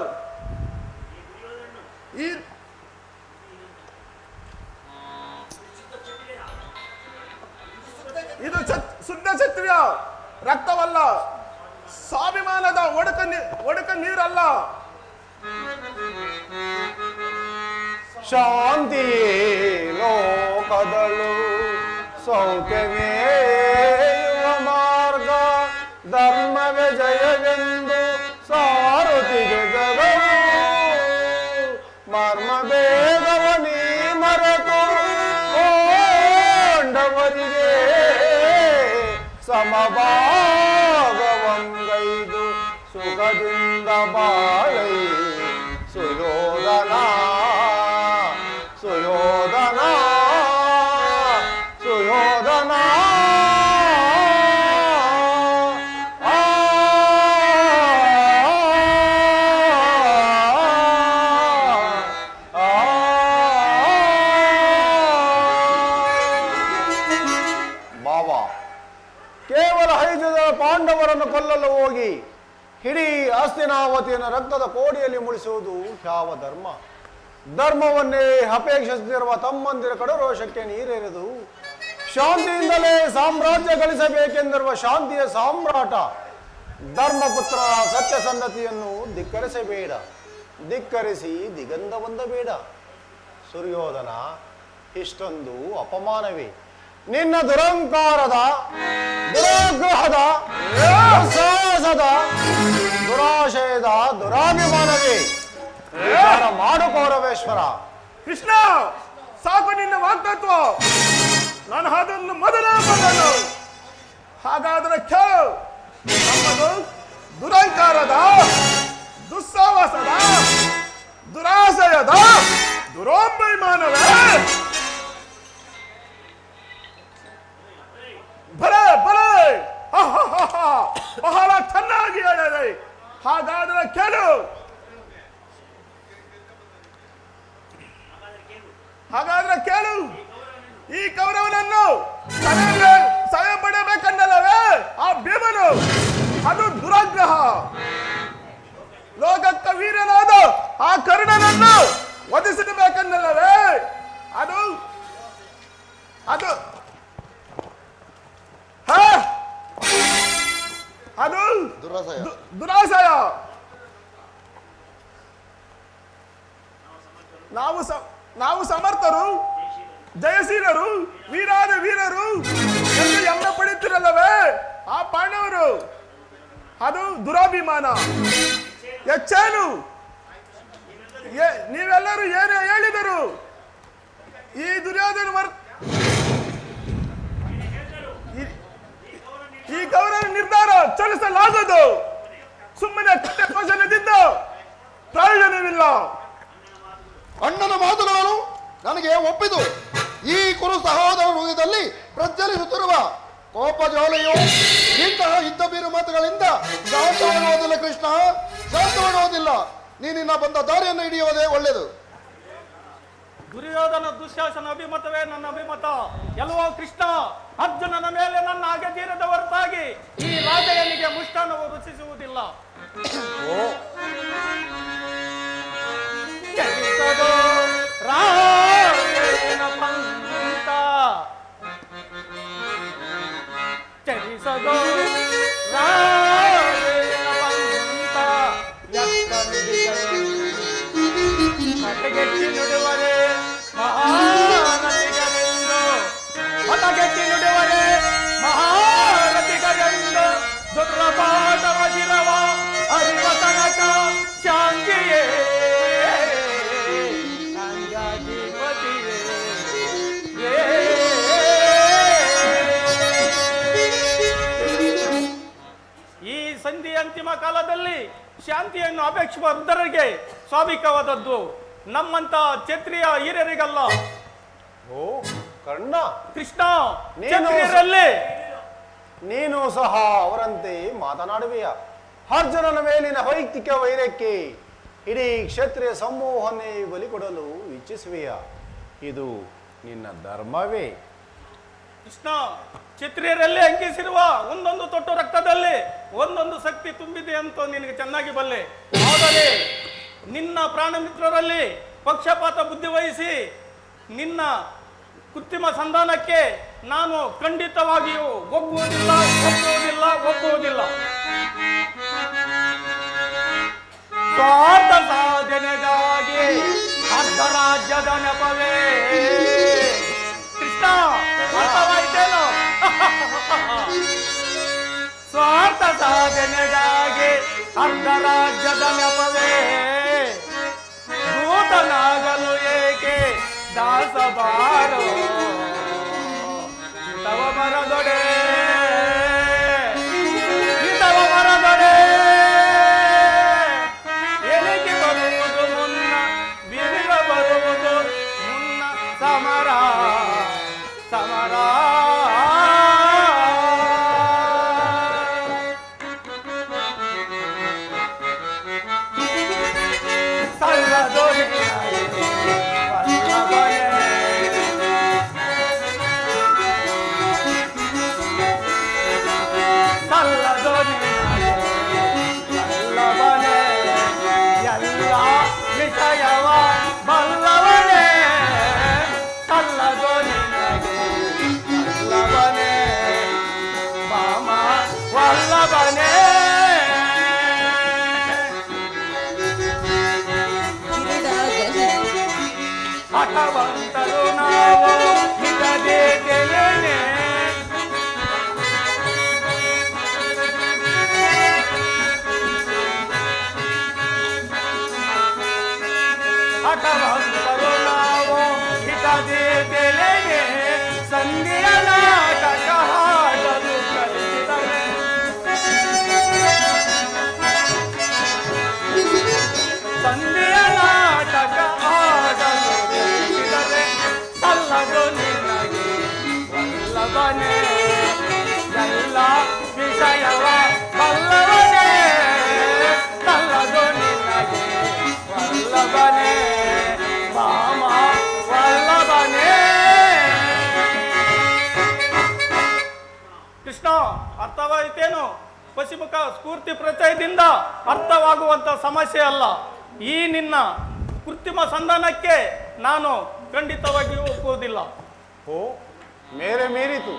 ಇದು ಶುದ್ಧ ಕ್ಷತ್ರಿಯ ರಕ್ತವಲ್ಲ, ಸ್ವಾಭಿಮಾನದ ಒಡಕ ನೀರಲ್ಲ. ಶಾಂತಿಯೇ ಲೋಕದಳು ಸೌಖ್ಯವೇ ಮಾರ್ಗ, ಧರ್ಮವೇ ಜಯವೆಂದು ಸಾರುತ್ತಿಗೆ ಜಗವು. ಮರ್ಮ ಭೇದವನಿ ಮರೆತು ಕೊಂಡವರಿಗೆ ಸಮಭಾಗವಂಗೈದು ಸುಖದಿಂದ ಬಾಳೈ. ಸುಯೋಧನ ಸುಯೋಧನ ಸುಯೋಧನ. ಮಾವ, ಕೇವಲ 5 ಜನ ಪಾಂಡವರನ್ನು ಕೊಲ್ಲಲು ಹೋಗಿ ಇಡೀ ಹಸ್ತಿನಾವತಿಯನ್ನು ರಕ್ತದ ಕೋಡಿಯಲ್ಲಿ ಮುಳಿಸುವುದು ಯಾವ ಧರ್ಮ? ಧರ್ಮವನ್ನೇ ಅಪೇಕ್ಷಿಸುತ್ತಿರುವ ತಮ್ಮಂದಿರ ಕಡುರೋಷಕ್ಕೆ ನೀರೆರೆದು ಶಾಂತಿಯಿಂದಲೇ ಸಾಮ್ರಾಜ್ಯ ಗಳಿಸಬೇಕೆಂದಿರುವ ಶಾಂತಿಯ ಸಾಮ್ರಾಟ ಧರ್ಮಪುತ್ರ ಸತ್ಯಸಂಧತೆಯನ್ನು ಧಿಕ್ಕರಿಸಬೇಡ, ಧಿಕ್ಕರಿಸಿ ದಿಗಂಧ ಹೊಂದಬೇಡ. ಸುರ್ಯೋಧನ, ಇಷ್ಟೊಂದು ಅಪಮಾನವೇ ನಿನ್ನ ದುರಂಕಾರದ, ದುರಾಗ್ರಹದ, ದುಸ್ಸಾಹಸದ, ದುರಾಶಯದ ದುರಾಭಿಮಾನವೇ. ವಿಚಾರ ಮಾಡು ಕೌರವೇಶ್ವರ. ಕೃಷ್ಣ, ಸಾಕು ನಿನ್ನ ವಾಗ್ದತ್ವ. ನಾನು ಅದನ್ನು ಮೊದಲೇ ಬಂದನು. ಹಾಗಾದರೆ ಕೇಳು, ನಮ್ಮದು ದುರಂಕಾರದ, ದುಸ್ಸಾಹಸದ, ದುರಾಶಯದ ದುರಾಭಿಮಾನವೇ. ಬರೇ ಬರೇ, ಬಹಳ ಚೆನ್ನಾಗಿ ಹೇಳಿದೆ. ಹಾಗಾದರೆ ಕೇಳು, ಈ ಕೌರವನನ್ನು ಸಹಾಯ ಪಡೆಯಬೇಕನ್ನಲ್ಲವೇ ಆ ಭೀಮನು? ಅದು ದುರಾಗ್ರಹ. ಲೋಕಕ್ಕ ವೀರನಾದ ಆ ಕರ್ಣನನ್ನು ವಧಿಸಬೇಕನ್ನಲ್ಲವೇ ಅದು ಅದು ಅದು ದುರಾಶಯ. ನಾವು ಸಮರ್ಥರು, ಜಯಶೀಲರು, ವೀರಾದ ವೀರರು ಎಂದು ಹೆಮ್ಮೆ ಪಡೆಯುತ್ತಿರಲ್ಲವೇ ಆ ಪಾಂಡವರು? ಅದು ದುರಾಭಿಮಾನ. ಹೆಚ್ಚೇನು ನೀವೆಲ್ಲರೂ ಏನೇ ಹೇಳಿದರು ಈ ದುರ್ಯೋಧನ ಈ ಕೌರವ ನಿರ್ಧಾರ ಚಲಿಸಲಾಗದು. ಸುಮ್ಮನೆ ಘೋಷಣೆದಿಂದ ಪ್ರಯೋಜನವಿಲ್ಲ. ಅಣ್ಣನ ಮಾತುಗಳನ್ನು ನನಗೆ ಒಪ್ಪಿದು. ಈ ಕುರು ಸಹೋದರ ಹೃದಯದಲ್ಲಿ ಪ್ರಜ್ವಲಿಸುತ್ತಿರುವ ಕೋಪ ಜ್ವಾಲೆಯು ಇಂತಹ ಯುದ್ಧ ಬೀರು ಮಾತುಗಳಿಂದ ಶಾಂತವಾಗುವುದಿಲ್ಲ ಕೃಷ್ಣ, ಶಾಂತವಾಗುವುದಿಲ್ಲ. ನೀನಿನ್ನ ಬಂದ ದಾರಿಯನ್ನು ಹಿಡಿಯುವುದೇ ಒಳ್ಳೆಯದು. ದುರ್ಯೋಧನ ದುಶ್ಯಾಸನ ಅಭಿಮತವೇ ನನ್ನ ಅಭಿಮತ. ಎಲ್ಲವೋ ಕೃಷ್ಣ, ಅರ್ಜುನನ ಮೇಲೆ ನನ್ನ ಹಾಗೆ ತೀರದ ಹೊರತಾಗಿ ಈ ರಾಜನಿಗೆ ಮುಷ್ಟಾನವು ರುಚಿಸುವುದಿಲ್ಲ. ಚರಿಸದೋ ಮತಗೆಟ್ಟಿ ನುಡುವರೆ ಮಹಾರಥಿಗರೆಂದು, ಮತಗೆಟ್ಟಿ ನುಡುವರೆ ಮಹಾರಥಿಗರೆಂದು, ದುರ್ರಪಾಠವ ಶಿರವ ಅರಿವ ತನಕ ಶಾಂತಿಯೇ ಈ ಸಂಧಿ ಅಂತಿಮ ಕಾಲದಲ್ಲಿ ಶಾಂತಿಯನ್ನು ಅಪೇಕ್ಷಿಸುವ ವೃದ್ಧರಿಗೆ ಸ್ವಾಭಾವಿಕವಾದದ್ದು, ನಮ್ಮಂತ ಕ್ಷತ್ರಿಯ ಹಿರಿಯರಿಗಲ್ಲ. ಓ ಕರ್ಣ, ಕೃಷ್ಣ, ಕ್ಷತ್ರಿಯರಲ್ಲಿ ನೀನು ಸಹ ಅವರಂತೆ ಮಾತನಾಡುವೆಯ? ಅರ್ಜುನನ ಮೇಲಿನ ವೈಯಕ್ತಿಕ ವೈರಕ್ಕೆ ಇಡೀ ಕ್ಷತ್ರಿಯ ಸಮೂಹನೇ ಬಲಿ ಕೊಡಲು ಇಚ್ಛಿಸುವೆಯ? ಇದು ನಿನ್ನ ಧರ್ಮವೇ? ಕೃಷ್ಣ, ಕ್ಷತ್ರಿಯರಲ್ಲಿ ಅಂಕಿಸಿರುವ ಒಂದೊಂದು ತೊಟ್ಟು ರಕ್ತದಲ್ಲಿ ಒಂದೊಂದು ಶಕ್ತಿ ತುಂಬಿದೆ ಅಂತ ನಿನಗೆ ಚೆನ್ನಾಗಿ ಬಲ್ಲೆ. ಆದರೆ ನಿನ್ನ ಪ್ರಾಣ ಮಿತ್ರರಲ್ಲಿ ಪಕ್ಷಪಾತ ಬುದ್ಧಿ ವಹಿಸಿ ನಿನ್ನ ಕೃತ್ರಿಮ ಸಂಧಾನಕ್ಕೆ ನಾನು ಖಂಡಿತವಾಗಿಯೂ ಒಪ್ಪುವುದಿಲ್ಲ. ಸ್ವಾರ್ಥ ಸಾಧನೆಗಾಗಿ ಅರ್ಧ ರಾಜ್ಯದ ನೆಪವೇ. ಕೃಷ್ಣ, ಅರ್ಥವಾಯಿತೇನೋ? ಸ್ವಾರ್ಥ ಸಾಧನೆಗಾಗಿ ಅರ್ಧ ರಾಜ್ಯದ ನೆಪವೇ. ದೂತನಾಗಲು ಏಕೆ ದಾಸಬಾರೋ ತವ ಮರದೊಡೆ, ತವ ಮರದೊಡೆ ಎಲೆಗೆ ಬರುವುದು ಮುನ್ನ, ಬಿರುಗ ಬರುವುದು ಮುನ್ನ, ಸಮರ ಸಮರ. ವಲ್ಲಭನೇ ಅರ್ಥವಾಯಿತೇನು? ಪಶ್ಚಿಮಕ ಸ್ಫೂರ್ತಿ ಪ್ರಚಯದಿಂದ ಅರ್ಥವಾಗುವಂತ ಸಮಸ್ಯೆ ಅಲ್ಲ. ಈ ನಿನ್ನ ಕೃತ್ರಿಮ ಸಂಧಾನಕ್ಕೆ ನಾನು ಖಂಡಿತವಾಗಿಯೂ ಒಪ್ಪುವುದಿಲ್ಲ. ಓ ಮೇರೆ ಮೀರಿತು.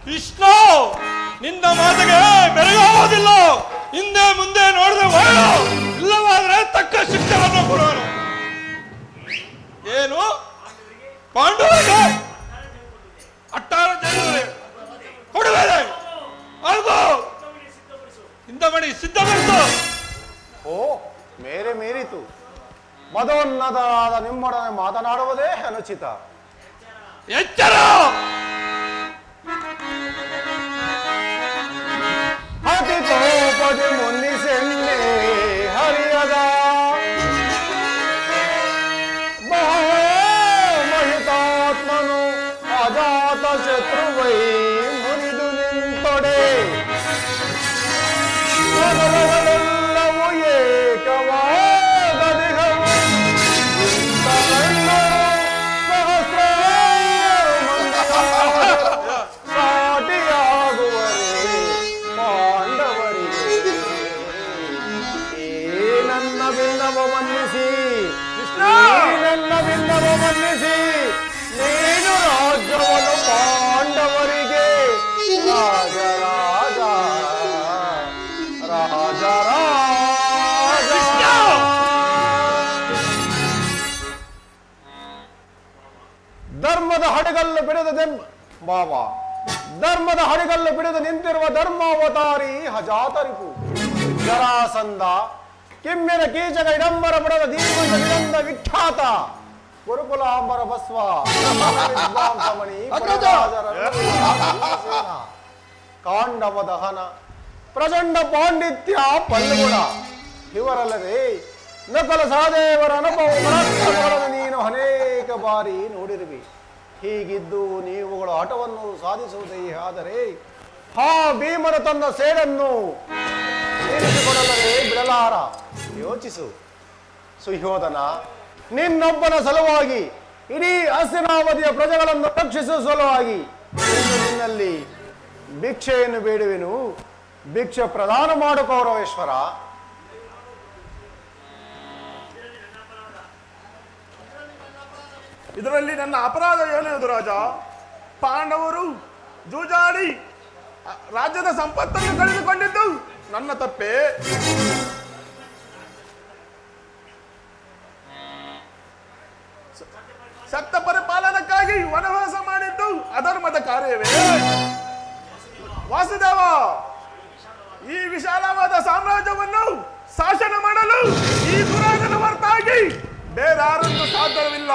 ಕೃಷ್ಣ, ನಿನ್ನ ಮಾತಿಗೆ ಬೆರಗಾಗೋದಿಲ್ಲ. ಹಿಂದೆ ಮುಂದೆ ನೋಡಿದ್ರೆ ಒಳ್ಳೆ, ಇಲ್ಲವಾದ್ರೆ ತಕ್ಕ ಶಿಕ್ಷೆಯನ್ನು ಕೊಡುವನು. ಏನು ಪಾಂಡವರಿಗೆ ಅಟ್ಟಾರ ಜೈಲುವರೆ ಕೊಡುವೇನೆ. ಅಲ್ಗೋ ಹಿಂದಮಣಿ ಸಿದ್ಧಪಡಿಸು. ಓ ಮೇರೆ ಮೀರಿತು. ಮದೋನ್ನತರಾದ ನಿಮ್ಮೊಡನೆ ಮಾತನಾಡುವುದೇ ಅನುಚಿತ. ಎಚ್ಚರ! ಅತಿ ಕೋಪದಿ ಮುನ್ನಿಸೆನ್ನೆ ಹರಿಯದ ಮಹಿತಾತ್ಮನು ಅಜಾತ ಶತ್ರುವೈ ಮುರಿದು ನಿಂತೊಡೆ. ಮೊದಲುಗಳೆಲ್ಲವೂ ಏಕವಾಗದಿಹವು. ಇಂಥ ಕಣ್ಣರು ಸಹಸ್ರಾರು ಮಂದಿಯಾದರು ಸಾಟಿಯಾಗುವರೇ ಪಾಂಡವರಿಗೆ. ಈ ನನ್ನ ಭಿನ್ನವ ಮನ್ನಿಸಿ, ನನ್ನ ಭಿನ್ನವ ಮನ್ನಿಸಿ, ನೀನು ರಾಜ್ಯವನ್ನು ಪಾಂಡವರಿಗೆ. ರಾಜ ರಾಜ ರಾಜ ರಾಜ. ಧರ್ಮದ ಹಡಗಲ್ಲು ಬಿಡದ ಬಾಬಾ ಧರ್ಮದ ಹಡಗಲ್ಲು ಬಿಡದು ನಿಂತಿರುವ ಧರ್ಮಾವತಾರಿ ಹಜಾತರಿಪು ಜರಾಸಂಧ ಕಿಮ್ಮಿನ ಕೀಚಕ ಇಡಂಬರ ಬಿಡದ ದೀಪದ ವಿನಂದ ವಿಖ್ಯಾತ ಗುರುಕುಲಾಂಬರ ಬಸ್ವ ವಿದ್ವಾಂಸಮಣಿ ಕಾಂಡವ ದಹನ ಪ್ರಚಂಡ ಪಾಂಡಿತ್ಯ ಪಲ್ಲುಗುಣ ಇವರಲ್ಲದೆ ನಕಲ ಸಹದೇವರ ಅನುಭವ ಪರಾಕ್ರಮಗಳನ್ನು ನೀನು ಅನೇಕ ಬಾರಿ ನೋಡಿರುವಿ. ಹೀಗಿದ್ದು ನೀವುಗಳು ಆಟವನ್ನು ಸಾಧಿಸುವುದೇ ಆದರೆ ಆ ಭೀಮನ ತನ್ನ ಸೇಡನ್ನು ತೀರಿಸಿಕೊಡಲೇ ಬಿಡಲಾರ. ಯೋಚಿಸು ಸುಯೋಧನ, ನಿನ್ನೊಬ್ಬನ ಸಲುವಾಗಿ ಇಡೀ ಹಸ್ತಿನಾವತಿಯ ಪ್ರಜೆಗಳನ್ನು ರಕ್ಷಿಸುವ ಸಲುವಾಗಿ ನಿನ್ನಲ್ಲಿ ಭಿಕ್ಷೆಯನ್ನು ಬೇಡುವೆನು. ಭಿಕ್ಷೆ ಪ್ರದಾನ ಮಾಡು ಕೌರವೇಶ್ವರ. ಇದರಲ್ಲಿ ನನ್ನ ಅಪರಾಧ ಏನಿದು ರಾಜ? ಪಾಂಡವರು ಜೂಜಾಡಿ ರಾಜ್ಯದ ಸಂಪತ್ತನ್ನು ಕಳೆದುಕೊಂಡಿದ್ದು ನನ್ನ ತಪ್ಪೇ. ಸತ್ತ ಪರಿಪಾಲನಕ್ಕಾಗಿ ವನವಾಸ ಮಾಡಿದ್ದು ಅಧರ್ಮದ ಕಾರ್ಯವೇ? ವಾಸುದೇವ, ಈ ವಿಶಾಲವಾದ ಸಾಮ್ರಾಜ್ಯವನ್ನು ಶಾಸನ ಮಾಡಲು ಈ ದುರಾಗನ ಹೊರತಾಗಿ ಬೇರಾರನ್ನು ಸಾಧ್ಯವಿಲ್ಲ.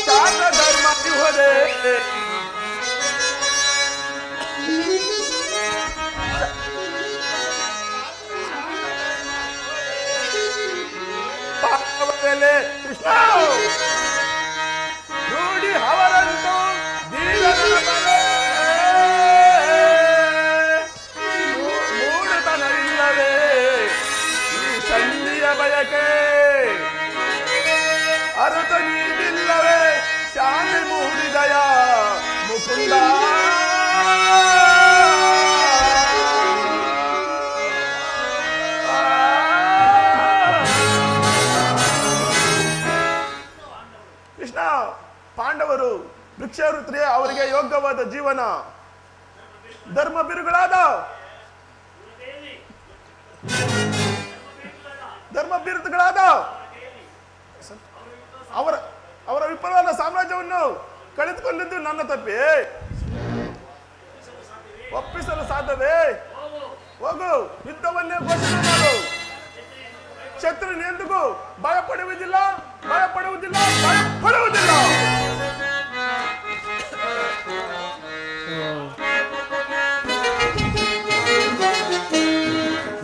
ಶಾಂತ ಧರ್ಮ ಹೋದೆ ಕೃಷ್ಣ ನೋಡಿ ಅವರಂತೂ ಮೂಡುತನವಿಲ್ಲವೇ ಈ ಸಂಧಿಯ ಬಯಕೆ ಅರುತ ನೀಡಿಲ್ಲವೇ ಶಾಂತಿ ಮೂಡಿದಯ ಮುಕುಂದ. ಕೃಷ್ಣ, ಪಾಂಡವರು ಭಿಕ್ಷಾವೃತ್ರಿಯ ಅವರಿಗೆ ಯೋಗ್ಯವಾದ ಜೀವನ, ಧರ್ಮ ಬಿರುಗಳಾದ ಅವರ ವಿಫಲವಾದ ಸಾಮ್ರಾಜ್ಯವನ್ನು ಕಳೆದುಕೊಂಡಿದ್ದು ನನ್ನ ತಪ್ಪೇ. ಒಪ್ಪಿಸಲು ಸಾಧ್ಯವೇ? ಹೋಗು, ಯುದ್ಧವನ್ನೇ ಘೋಷಣೆ ಮಾಡು. ಶತ್ರುನೆಂದಿಗೂ ಭಯಪಡುವುದಿಲ್ಲ.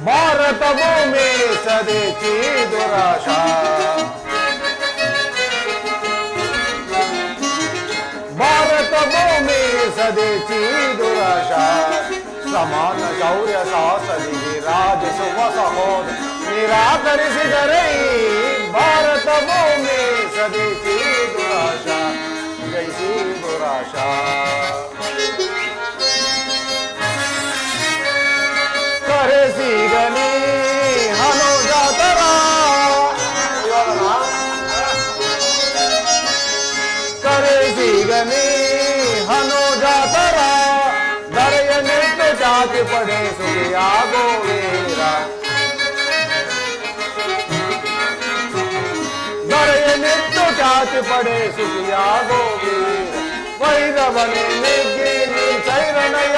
ಭಾರತ ಭೂಮಿ ಸದೇಚಿ ದುರಾಶಾ, ಭಾರತ ಭೂಮಿ ಸದೇಚಿ ದುರಾಶಾ, ಸಮಾನ ಶೌರ್ಯ ಸಾಹಸದಿಗೆ ರಾಜಿಸುವ ಸಹೋದರ ನಿರಾಕರಿಸಿದರೆ ಭಾರತ ಭೂಮಿ ಸದೇಶಿ ದುರಾಶಾ ಜಯಿಸಿ ದುರಾಶಾ ಕರೆಸಿಗನಿ ಹನುಜಾತರ ಕರೆಸಿಗನಿ ಹನುಜಾತರ ದರೆಯ ನಿಟ್ಟು ಜಾತಿ ಪಡೆ ಸುಖಿಯಾಗೋ ವೀರ ದರೆಯ ನಿಟ್ಟು ಜಾತಿ ಪಡೆ ಸುಖಿಯಾಗೋ ವೀರ ವೈರವನೆ ನೆಗ್ಗಿ ನೀ ಚೈರಣಯ್ಯ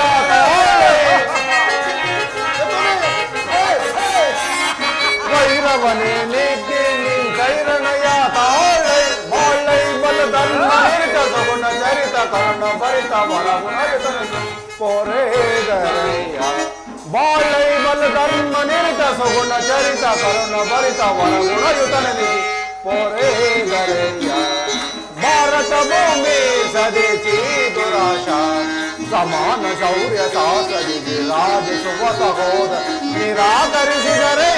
ವೈರವನೆ ನೆಗ್ಗಿ ನೀ ಚೈರಣಯ್ಯ ತಾಳೈ ಬಾಳೈ ಬಲ ಧರ್ಮ ನಿರತ ಸಗುಣ ಚರಿತ ಕರ್ಣ ಭರಿತ ಬಲಗುಣ ಪೊರೆ ಗರಯ್ಯ ಬಾಳೈ ಬಲ ಧರ್ಮ ನಿರತ ಸಗುಣ ಚರಿತ ಕರ್ಣ ಭರಿತ ಬಲಗುಣ ಯುತನಿಧಿ ಪೊರೆ ಗರಯ್ಯ ಭಾರತ ಭೂಮಿ ಸದೇಶಿ ದುರಾಶಾ ಸಮಾನ ಶೌರ್ಯ ಸಾಸರಿಗೆ ರಾಜಿಸುವ ಸಹೋದ ನಿರಾಕರಿಸಿದರೆ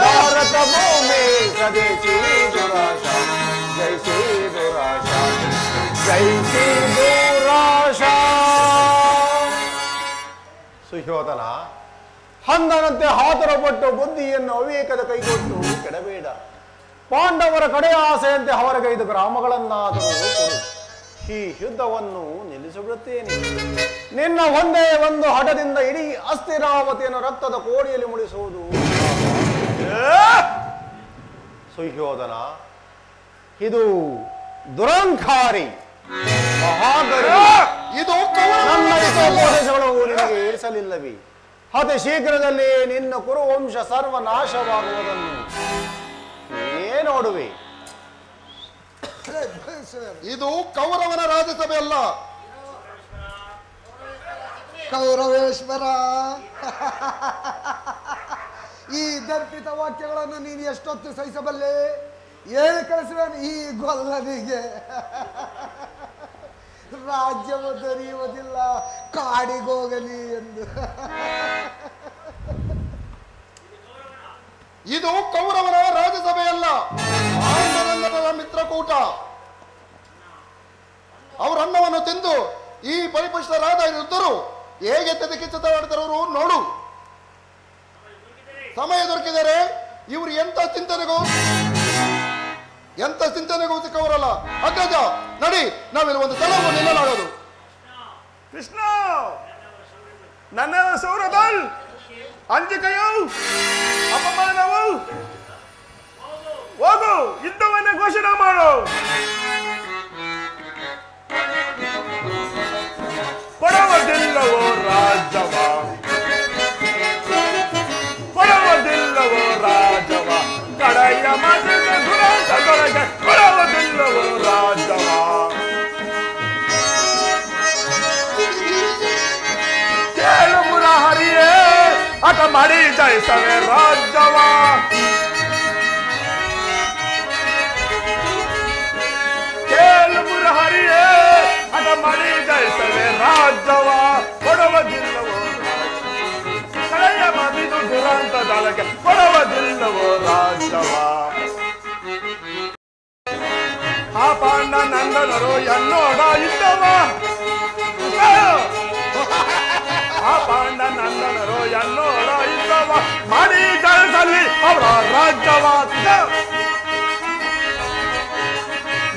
ಭಾರತ ಭೂಮಿ ಸದೇಶಿ ದುರಾಶಾ ಜೈಸಿ ದುರಾಶಾ ಜೈಸಿ ದುರಾಶಾ ಸುಯೋಧನ ಹಂದನಂತೆ ಹಾತರಪಟ್ಟು ಬುದ್ಧಿಯನ್ನು ಅವಿವೇಕದ ಕೈಗೊಟ್ಟು ಕೆಡಬೇಡ ಪಾಂಡವರ ಕಡೆಯ ಆಸೆಯಂತೆ ಹೊರಗೈದು ಗ್ರಾಮಗಳನ್ನಾದರೂ ಕೊಡು ಈ ಯುದ್ಧವನ್ನು ನಿಲ್ಲಿಸಿಬಿಡುತ್ತೇನೆ ನಿನ್ನ ಒಂದೇ ಒಂದು ಹಠದಿಂದ ಇಡೀ ಅಸ್ಥಿರಾವತಿಯನ್ನು ರಕ್ತದ ಕೋಡಿಯಲ್ಲಿ ಮುಳಿಸುವುದು ಸುಯೋಧನ ಇದು ದುರಂಕಾರಿ ಮಹಾಗರಿ ಇದು ನನ್ನ ಹಿತೋಪದೇಶಗಳು ನಿನಗೆ ಇರಿಸಲಿಲ್ಲವೇ ಅತಿ ಶೀಘ್ರದಲ್ಲಿ ನಿನ್ನ ಕುರುವಂಶ ಸರ್ವನಾಶವಾಗುವುದನ್ನು ನೀನೇ ನೋಡುವೆ ಇದು ಕೌರವನ ರಾಜ್ಯಸಭೆ ಅಲ್ಲ. ಕೌರವೇಶ್ವರ, ಈ ದರ್ಪಿತ ವಾಕ್ಯಗಳನ್ನು ನೀನು ಎಷ್ಟೊತ್ತು ಸಹಿಸಬಲ್ಲೆ? ಹೇಳಿ ಕಳಿಸುವೇನು ಈ ಗೊಲ್ಲನಿಗೆ. ರಾಜ್ಯವು ದೊರೆಯುವುದಿಲ್ಲ, ಕಾಡಿಗೋಗಲಿ ಎಂದು. ಇದು ಕೌರವನ ರಾಜ್ಯಸಭೆಯಲ್ಲ, ಪಾಂಡವರ ಮಿತ್ರಕೂಟ. ಅವರ ಅನ್ನವನ್ನು ತಿಂದು ಈ ಪರಿಪುಷ್ಟರಾದ ವೃದ್ಧರು ಹೇಗೆ ತೆದಕಿಚ್ಚತಾಡ್ತಾರವರು ನೋಡು. ಸಮಯ ದೊರಕಿದರೆ ಇವರು ಎಂತ ಚಿಂತನೆಗೂ ಸಿಕ್ಕವರಲ್ಲ. ಅಗ್ರಜ ನಡಿ, ನಾವಿಲ್ಲಿ ಒಂದು ಸ್ಥಳವನ್ನು ನಿಲ್ಲಲಾಗದು. ಕೃಷ್ಣ, ನನ್ನ ಸೌರದಲ್ ಅಂಜಿಕೆಯು ಅಪಮಾನವು ಹೋಗು, ಯುದ್ಧವನ್ನೇ ಘೋಷಣೆ ಮಾಡು. ಕೊಡವದಿಲ್ಲವೋ ರಾಜವ, ಕೊಡವದಿಲ್ಲವೋ ರಾಜವ, ಕಡೆಯ ಮಾತಿನ ದುರಂತದೊಳಗೆ ಕೊಡವದಿಲ್ಲವೋ ರಾಜವ. ಕೇಳು ಮುರಹರಿಯೇ, ಹಠ ಮಾಡಿ ಜಯಿಸವೆ ರಾಜವ. ಕೇಳು ಮುರಹರಿಯೇ, ಹಠ ಮಾಡಿ ಜಯಿಸವೆ ರಾಜವ. ಕೊಡವದಿಲ್ಲವೋ ಕಳೆಯ ಮದಿದು ದುರಂತದೊಳಗೆ ಕೊಡವದಿಲ್ಲವೋ ರಾಜವ. ಆ ಪಾಂಡ ನಂದನರು ಎನ್ನೋಡ ಇದ್ದವ, ಆ ಪಾಂಡ ನಂದನರು ಎನ್ನೋಡ ಇದ್ದವ. ಮಾಡಿ ಜಯಿಸಲಿ ಅವರ ರಾಜ್ಯವ,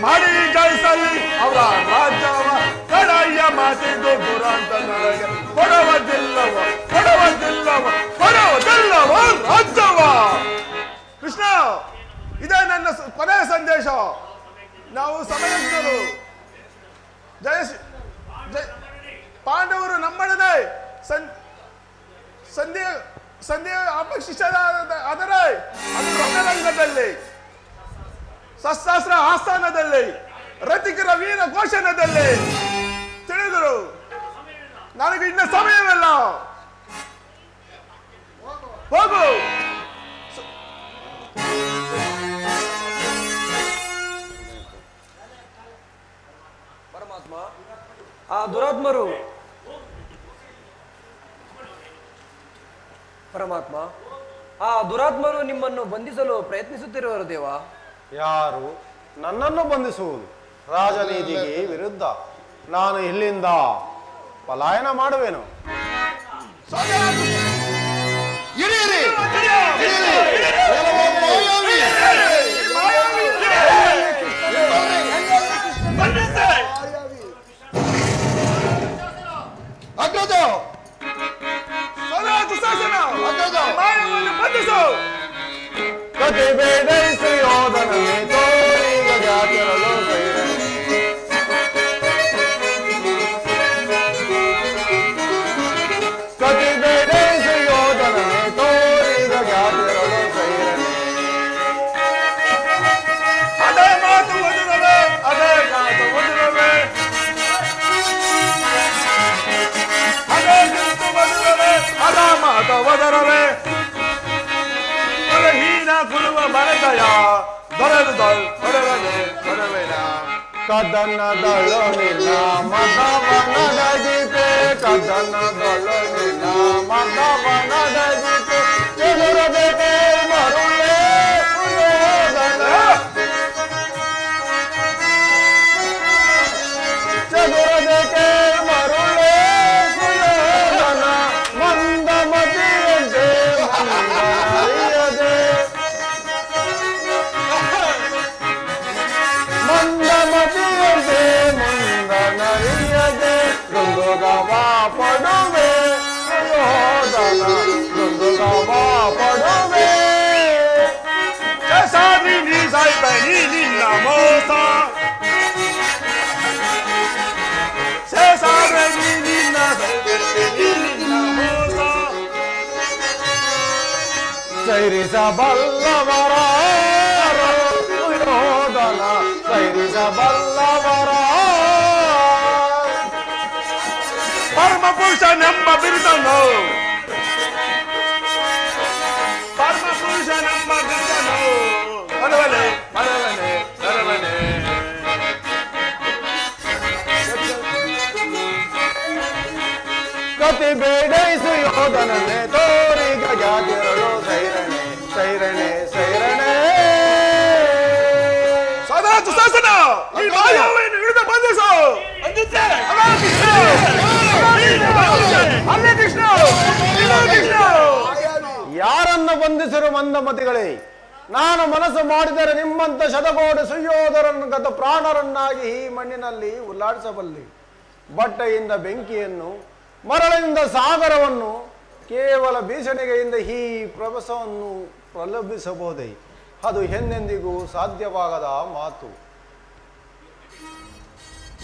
ಮಾಡಿ ಜಯಿಸಲಿ ಅವರ ರಾಜ್ಯವ. ಕಡೆಯ ಮಾತಿದ್ದು ದುರಂತ ನನಗೆ ಕೊಡವದಿಲ್ಲವ, ಕೊಡವದಿಲ್ಲವ, ಕೊಡವದಿಲ್ಲವ ರಾಜ್ಯವ. ಕೃಷ್ಣ, ಇದೇ ನನ್ನ ಕೊನೆಯ ಸಂದೇಶ. ನಾವು ಸಮಯಸ್ಥರು. ಪಾಂಡವರು ನಮ್ಮೊಡನೆ ಸಂಧಿ ಅಪೇಕ್ಷಿಸದ ಆದರೆ ಅದು ರಣರಂಗದಲ್ಲಿ, ಶಸ್ತ್ರಾಸ್ತ್ರ ಆಸ್ಥಾನದಲ್ಲಿ, ರಥಿಕರ ವೀರ ಘೋಷಣದಲ್ಲಿ ತಿಳಿದರು. ನನಗೆ ಇನ್ನ ಸಮಯವಿಲ್ಲ. ಹೋಗು. ಪರಮಾತ್ಮ, ಆ ದುರಾತ್ಮರು ಪರಮಾತ್ಮ, ಆ ದುರಾತ್ಮರು ನಿಮ್ಮನ್ನು ಬಂಧಿಸಲು ಪ್ರಯತ್ನಿಸುತ್ತಿರುವರು ದೇವ. ಯಾರು? ನನ್ನನ್ನು ಬಂಧಿಸುವುದು ರಾಜನೀತಿಗೆ ವಿರುದ್ಧ. ನಾನು ಇಲ್ಲಿಂದ ಪಲಾಯನ ಮಾಡುವೆನು. ಇರೀರಿ, ಕೆಲವು ಮಾಯಾವಿ. ಅಗ್ರಜ, ಅಗ್ರಜ, ಕತಿ ಬೇಡೈಸಿ ಯೋಧನವೇ ತೋರಿಗ ಜಾತಿರಲು ಸೈರನೆ. ಕತಿ ಬೇಡೈಸಿ ಯೋಧನವೇ ತೋರಿಗ ಜಾತಿರಲು ಸೈರನೆ. ಅದೇ ಮಾತು ಮಧುರವೇ, ಅದೇ ಮಾತು ಮಧುರವೇ, ಅದೇ ಮಾತು ಮಧುರವೇ, ಅದೇ ಮಾತು ಮಧುರವೇ. ಹೀನ ಕುರುವ ಮರದಯ ದೊರೆವೇನ ಕದನದಳು ನಿನ್ನ ಮದವನದ ಗೀತೆ, ಕದನದಳು ನಿನ್ನ ಮದವನದ ಗೀತೆ. ಎದುರಬೇಕೆ ಮರುಳೇ ಸುಯೋಧನ, ಚದುರಬೇಕೆ ಮರುಳೇ ಸುಯೋಧನ. ಮಂದಮತಿಯಂತೆ ಮಂದರಿಯದೆ, ಮಂದಮತಿಯಂತೆ ಮಂದನರಿಯದೆ. ದುಂದುಗವ ಪಡುವೆ ಸುಯೋಧನ, ದುಂದುಗವ ಪಡುವೆ. ಸಾಧಿ ನೀ ಸಾಯ್ತ ನೀ ನಿನ್ನ ಮೋಸ, ಸಾದ್ರೆ ನೀ ನಿನ್ನ ಮೋಸ. ಸೈರಿಸಬಲ್ಲವರ ಸುಯೋಧನ, ಸೈರಿಸಬಲ್ಲವರ. ಪರಮ ಪುರುಷನೆಂಬ ಬಿರುದನು, ಪರಮ ಪುರುಷನೆಂಬ ಬಿರುದನು. ಬರವನೆ ಬರವನೆ ಬರವನೆ. ಕತಿ ಬೇಡೈಸು ಯೋಧನನ್ನೇ ತೋರಿಗ ಜಾತಿರಲು ಸೈರಣೆ, ಸೈರಣೆ, ಸೈರಣೆ. ಸದಾ ಸುಶಾಸನ ಈ ಮಾಯಾವಿಯನ್ನು ಹಿಡಿದು ಬಂಧಿಸು. ಅಲ್ಲೇ ಕೃಷ್ಣ, ಕೃಷ್ಣ. ಯಾರನ್ನು ಬಂಧಿಸಿರು ಮಂದಮತಿಗಳೇ? ನಾನು ಮನಸ್ಸು ಮಾಡಿದರೆ ನಿಮ್ಮಂತ ಶತಕೋಟಿ ಸುಯೋಧರನ್ನು ಗತ ಪ್ರಾಣರನ್ನಾಗಿ ಈ ಮಣ್ಣಿನಲ್ಲಿ ಉಲ್ಲಾಡಿಸಬಲ್ಲೆ. ಬಟ್ಟೆಯಿಂದ ಬೆಂಕಿಯನ್ನು, ಮರಳಿನಿಂದ ಸಾಗರವನ್ನು, ಕೇವಲ ಬೀಸಣಿಗೆಯಿಂದ ಈ ಪ್ರವಾಸವನ್ನು ಪ್ರಲಭಿಸಬಹುದೇ? ಅದು ಎಂದೆಂದಿಗೂ ಸಾಧ್ಯವಾಗದ ಮಾತು.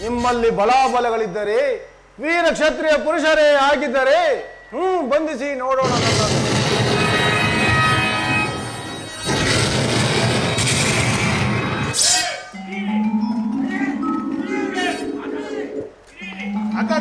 ನಿಮ್ಮಲ್ಲಿ ಬಲಾಬಲಗಳಿದ್ದರೆ, ವೀರ ಕ್ಷತ್ರಿಯ ಪುರುಷರೇ ಆಗಿದ್ದರೆ ಬಂಧಿಸಿ ನೋಡೋಣ ನನ್ನನ್ನು. ಅಕ್ಕ